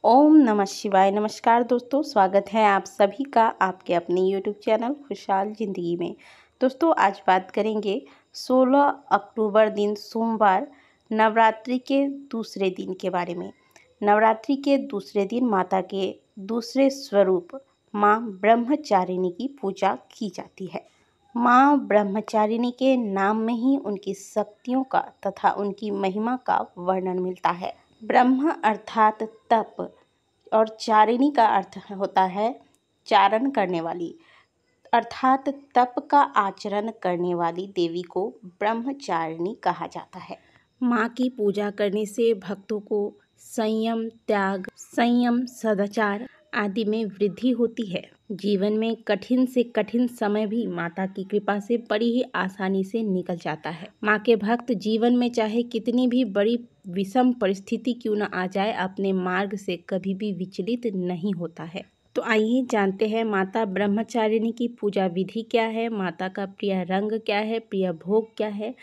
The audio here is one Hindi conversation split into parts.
ओम नमः शिवाय। नमस्कार दोस्तों, स्वागत है आप सभी का आपके अपने यूट्यूब चैनल खुशहाल ज़िंदगी में। दोस्तों आज बात करेंगे 16 अक्टूबर दिन सोमवार नवरात्रि के दूसरे दिन के बारे में। नवरात्रि के दूसरे दिन माता के दूसरे स्वरूप माँ ब्रह्मचारिणी की पूजा की जाती है। माँ ब्रह्मचारिणी के नाम में ही उनकी शक्तियों का तथा उनकी महिमा का वर्णन मिलता है। ब्रह्म अर्थात तप और चारिणी का अर्थ होता है चारण करने वाली, अर्थात तप का आचरण करने वाली देवी को ब्रह्मचारिणी कहा जाता है। माँ की पूजा करने से भक्तों को संयम, त्याग, सदाचार आदि में वृद्धि होती है। जीवन में कठिन से कठिन समय भी माता की कृपा से बड़ी ही आसानी से निकल जाता है। माँ के भक्त जीवन में चाहे कितनी भी बड़ी विषम परिस्थिति क्यों न आ जाए, अपने मार्ग से कभी भी विचलित नहीं होता है। तो आइए जानते हैं माता ब्रह्मचारिणी की पूजा विधि क्या है, माता का प्रिय रंग क्या है, प्रिय भोग क्या है,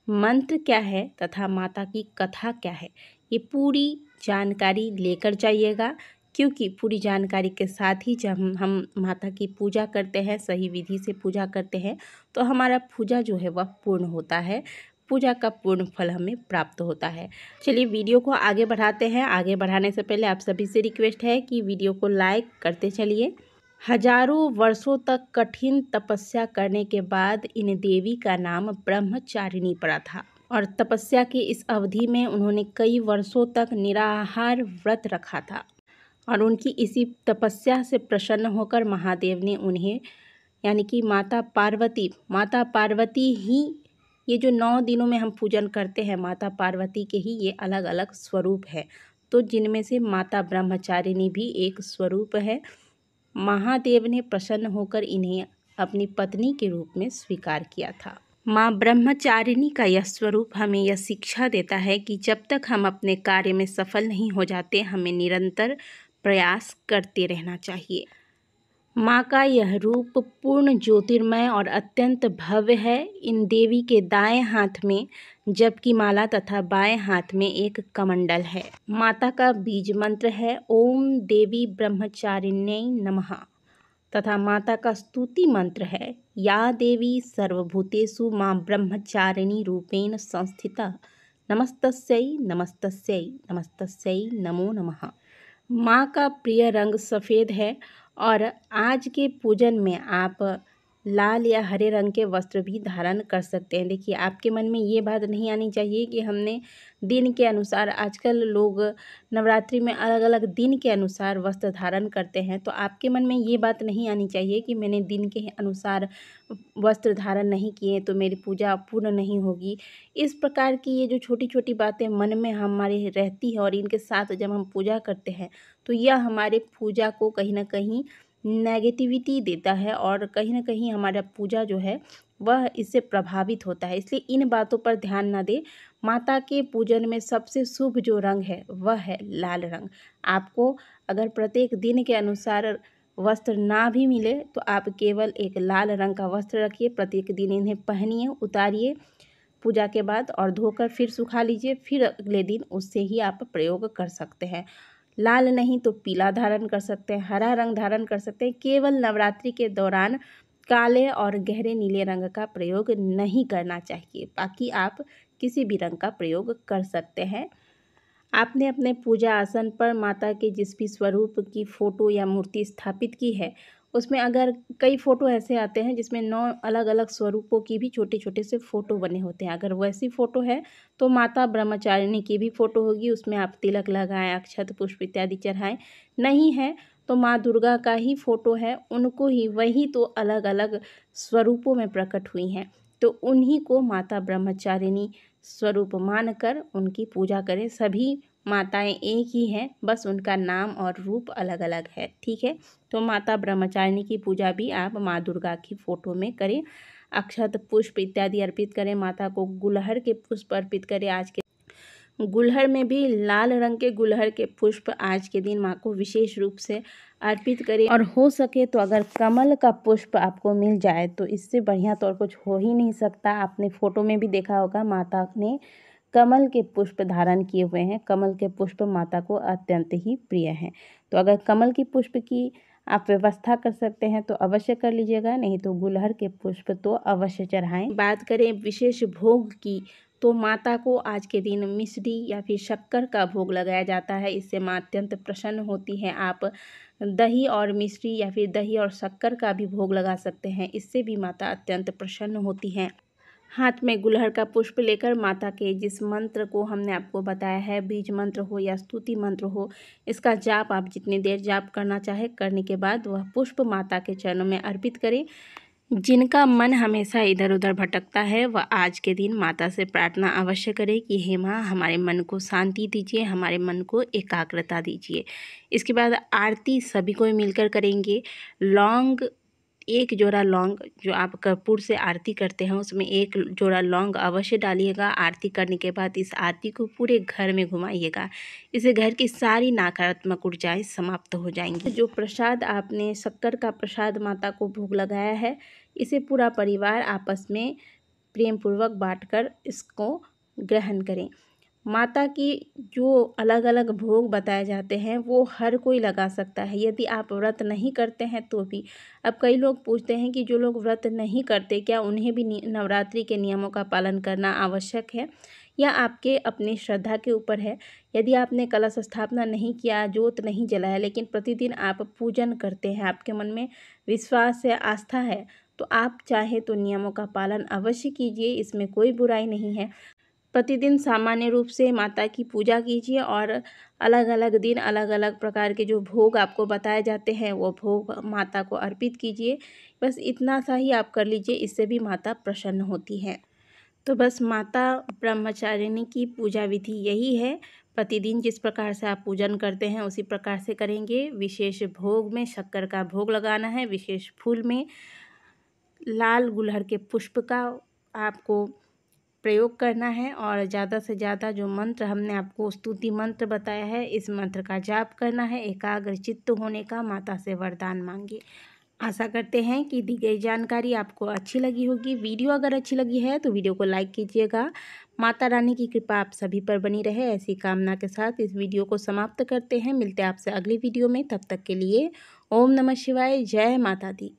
मंत्र क्या है तथा माता की कथा क्या है। ये पूरी जानकारी लेकर जाइएगा, क्योंकि पूरी जानकारी के साथ ही जब हम माता की पूजा करते हैं, सही विधि से पूजा करते हैं, तो हमारा पूजा जो है वह पूर्ण होता है, पूजा का पूर्ण फल हमें प्राप्त होता है। चलिए वीडियो को आगे बढ़ाते हैं। आगे बढ़ाने से पहले आप सभी से रिक्वेस्ट है कि वीडियो को लाइक करते चलिए। हजारों वर्षों तक कठिन तपस्या करने के बाद इन देवी का नाम ब्रह्मचारिणी पड़ा था और तपस्या की इस अवधि में उन्होंने कई वर्षों तक निराहार व्रत रखा था और उनकी इसी तपस्या से प्रसन्न होकर महादेव ने उन्हें, यानी कि माता पार्वती ही, ये जो 9 दिनों में हम पूजन करते हैं माता पार्वती के ही ये अलग अलग स्वरूप है, तो जिनमें से माता ब्रह्मचारिणी भी एक स्वरूप है। महादेव ने प्रसन्न होकर इन्हें अपनी पत्नी के रूप में स्वीकार किया था। माँ ब्रह्मचारिणी का यह स्वरूप हमें यह शिक्षा देता है कि जब तक हम अपने कार्य में सफल नहीं हो जाते, हमें निरंतर प्रयास करते रहना चाहिए। माँ का यह रूप पूर्ण ज्योतिर्मय और अत्यंत भव्य है। इन देवी के दाएं हाथ में जपकी माला तथा बाएं हाथ में एक कमंडल है। माता का बीज मंत्र है ओम देवी ब्रह्मचारिण्यै नमः तथा माता का स्तुति मंत्र है या देवी सर्वभूतेषु माँ ब्रह्मचारिणी रूपेण संस्थिता नमस्तस्यै नमस्तस्यै नमस्तस्यै नमो नमः। माँ का प्रिय रंग सफ़ेद है और आज के पूजन में आप लाल या हरे रंग के वस्त्र भी धारण कर सकते हैं। देखिए, आपके मन में ये बात नहीं आनी चाहिए कि हमने दिन के अनुसार, आजकल लोग नवरात्रि में अलग अलग दिन के अनुसार वस्त्र धारण करते हैं, तो आपके मन में ये बात नहीं आनी चाहिए कि मैंने दिन के अनुसार वस्त्र धारण नहीं किए तो मेरी पूजा पूर्ण नहीं होगी। इस प्रकार की ये जो छोटी छोटी बातें मन में हमारे रहती है और इनके साथ जब हम पूजा करते हैं तो यह हमारे पूजा को कहीं ना कहीं नेगेटिविटी देता है और कहीं ना कहीं हमारा पूजा जो है वह इससे प्रभावित होता है। इसलिए इन बातों पर ध्यान ना दें। माता के पूजन में सबसे शुभ जो रंग है वह है लाल रंग। आपको अगर प्रत्येक दिन के अनुसार वस्त्र ना भी मिले तो आप केवल एक लाल रंग का वस्त्र रखिए, प्रत्येक दिन इन्हें पहनिए, उतारिए पूजा के बाद और धोकर फिर सुखा लीजिए, फिर अगले दिन उससे ही आप प्रयोग कर सकते हैं। लाल नहीं तो पीला धारण कर सकते हैं, हरा रंग धारण कर सकते हैं। केवल नवरात्रि के दौरान काले और गहरे नीले रंग का प्रयोग नहीं करना चाहिए, बाकी आप किसी भी रंग का प्रयोग कर सकते हैं। आपने अपने पूजा आसन पर माता के जिस भी स्वरूप की फ़ोटो या मूर्ति स्थापित की है, उसमें अगर कई फ़ोटो ऐसे आते हैं जिसमें 9 अलग अलग स्वरूपों की भी छोटे छोटे से फ़ोटो बने होते हैं, अगर वैसी फ़ोटो है तो माता ब्रह्मचारिणी की भी फ़ोटो होगी, उसमें आप तिलक लगाएं, अक्षत पुष्प इत्यादि चढ़ाएं। नहीं है तो माँ दुर्गा का ही फ़ोटो है, उनको ही, वही तो अलग अलग स्वरूपों में प्रकट हुई हैं, तो उन्हीं को माता ब्रह्मचारिणी स्वरूप मानकर उनकी पूजा करें। सभी माताएं एक ही हैं, बस उनका नाम और रूप अलग अलग है, ठीक है। तो माता ब्रह्मचारिणी की पूजा भी आप माँ दुर्गा की फ़ोटो में करें, अक्षत पुष्प इत्यादि अर्पित करें, माता को गुलहर के पुष्प अर्पित करें। आज के गुलहर में भी लाल रंग के गुलहर के पुष्प आज के दिन माँ को विशेष रूप से अर्पित करें और हो सके तो अगर कमल का पुष्प आपको मिल जाए तो इससे बढ़िया तो और कुछ हो ही नहीं सकता। आपने फ़ोटो में भी देखा होगा माता ने कमल के पुष्प धारण किए हुए हैं। कमल के पुष्प माता को अत्यंत ही प्रिय हैं। तो अगर कमल की पुष्प की आप व्यवस्था कर सकते हैं तो अवश्य कर लीजिएगा, नहीं तो गुलहर के पुष्प तो अवश्य चढ़ाएं। बात करें विशेष भोग की, तो माता को आज के दिन मिश्री या फिर शक्कर का भोग लगाया जाता है। इससे माँ अत्यंत प्रसन्न होती है। आप दही और मिश्री या फिर दही और शक्कर का भी भोग लगा सकते हैं, इससे भी माता अत्यंत प्रसन्न होती हैं। हाथ में गुलहर का पुष्प लेकर माता के जिस मंत्र को हमने आपको बताया है, बीज मंत्र हो या स्तुति मंत्र हो, इसका जाप आप जितनी देर जाप करना चाहे करने के बाद वह पुष्प माता के चरणों में अर्पित करें। जिनका मन हमेशा इधर उधर भटकता है वह आज के दिन माता से प्रार्थना अवश्य करे कि हे माँ, हमारे मन को शांति दीजिए, हमारे मन को एकाग्रता दीजिए। इसके बाद आरती सभी को मिलकर करेंगे। लौंग, एक जोड़ा लौंग, जो आप कर्पूर से आरती करते हैं उसमें एक जोड़ा लौंग अवश्य डालिएगा। आरती करने के बाद इस आरती को पूरे घर में घुमाइएगा। इससे घर की सारी नकारात्मक ऊर्जाएं समाप्त हो जाएंगी। जो प्रसाद आपने शक्कर का प्रसाद माता को भोग लगाया है, इसे पूरा परिवार आपस में प्रेम पूर्वक बांटकर इसको ग्रहण करें। माता की जो अलग अलग भोग बताए जाते हैं वो हर कोई लगा सकता है, यदि आप व्रत नहीं करते हैं तो भी। अब कई लोग पूछते हैं कि जो लोग व्रत नहीं करते क्या उन्हें भी नवरात्रि के नियमों का पालन करना आवश्यक है, या आपके अपनी श्रद्धा के ऊपर है। यदि आपने कलश स्थापना नहीं किया, जोत नहीं जलाया, लेकिन प्रतिदिन आप पूजन करते हैं, आपके मन में विश्वास है, आस्था है, तो आप चाहे तो नियमों का पालन अवश्य कीजिए, इसमें कोई बुराई नहीं है। प्रतिदिन सामान्य रूप से माता की पूजा कीजिए और अलग अलग दिन अलग अलग प्रकार के जो भोग आपको बताए जाते हैं वो भोग माता को अर्पित कीजिए। बस इतना सा ही आप कर लीजिए, इससे भी माता प्रसन्न होती है। तो बस माता ब्रह्मचारिणी की पूजा विधि यही है। प्रतिदिन जिस प्रकार से आप पूजन करते हैं उसी प्रकार से करेंगे। विशेष भोग में शक्कर का भोग लगाना है, विशेष फूल में लाल गुलहर के पुष्प का आपको प्रयोग करना है, और ज़्यादा से ज़्यादा जो मंत्र हमने आपको स्तुति मंत्र बताया है इस मंत्र का जाप करना है। एकाग्र चित्त होने का माता से वरदान मांगे। आशा करते हैं कि दी गई जानकारी आपको अच्छी लगी होगी। वीडियो अगर अच्छी लगी है तो वीडियो को लाइक कीजिएगा। माता रानी की कृपा आप सभी पर बनी रहे, ऐसी कामना के साथ इस वीडियो को समाप्त करते हैं। मिलते हैं आपसे अगली वीडियो में, तब तक के लिए ओम नमः शिवाय, जय माता दी।